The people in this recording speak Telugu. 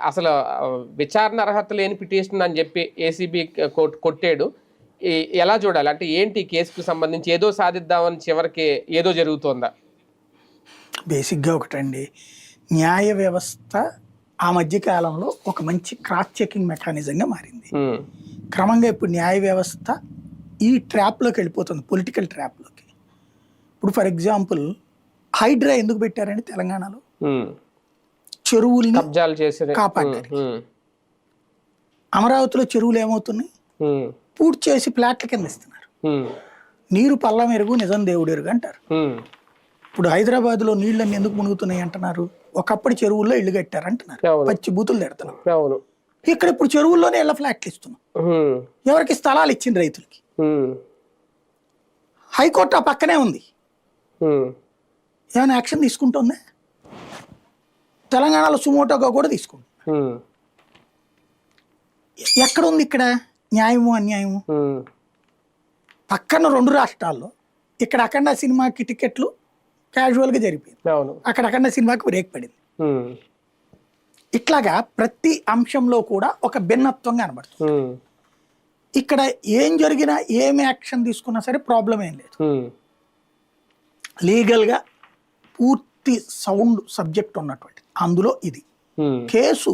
అసలు విచారణ అర్హత లేని పిటిషన్ అని చెప్పి ఏసీబీ కొట్టాడు. ఎలా చూడాలి అంటే ఏంటి కేసుకు సంబంధించి ఏదో సాధిద్దామని చివరికి ఏదో జరుగుతోందా? బేసిక్గా ఒకటండి, న్యాయ వ్యవస్థ ఆ మధ్య కాలంలో ఒక మంచి క్రాస్ చెకింగ్ మెకానిజంగా మారింది. క్రమంగా ఇప్పుడు న్యాయ వ్యవస్థ ఈ ట్రాప్లోకి వెళ్ళిపోతుంది, పొలిటికల్ ట్రాప్లోకి. ఇప్పుడు ఫర్ ఎగ్జాంపుల్ హైడ్రా ఎందుకు పెట్టారండి తెలంగాణలో? చెరువుల్ని కాపాడడానికి. అమరావతిలో చెరువులు ఏమవుతున్నాయి? పూర్తి చేసి ప్లాట్ల కింద ఇస్తున్నారు. నీరు పల్ల మెరుగు నిజం దేవుడు ఎరుగు అంటారు. ఇప్పుడు హైదరాబాద్లో నీళ్ళని ఎందుకు మునుగుతున్నాయి అంటున్నారు? ఒకప్పుడు చెరువుల్లో ఇల్లు కట్టారు అంటున్నారు, పచ్చి బూతులు తిడుతున్నారు. ఇక్కడ ఇప్పుడు చెరువుల్లోనే ఇళ్ల ఫ్లాట్లు ఇస్తున్నాం. ఎవరికి స్థలాలు ఇచ్చింది? రైతులకి. హైకోర్టు ఆ పక్కనే ఉంది, ఏమైనా యాక్షన్ తీసుకుంటుందా? తెలంగాణలో సుమోటోగా కూడా తీసుకుంటుంది. ఎక్కడ ఉంది ఇక్కడ న్యాయము అన్యాయము? పక్కన 2 రాష్ట్రాల్లో ఇక్కడ అఖండ సినిమాకి టికెట్లు క్యాజువల్గా జరిపోయింది, అక్కడ అఖండ సినిమాకి బ్రేక్ పడింది. ఇట్లాగా ప్రతి అంశంలో కూడా ఒక భిన్నత్వం కనబడుతుంది. ఇక్కడ ఏం జరిగినా ఏమి యాక్షన్ తీసుకున్నా సరే ప్రాబ్లం ఏం లేదు. లీగల్గా పూర్తి సౌండ్ సబ్జెక్ట్ ఉన్నటువంటి అందులో ఇది కేసు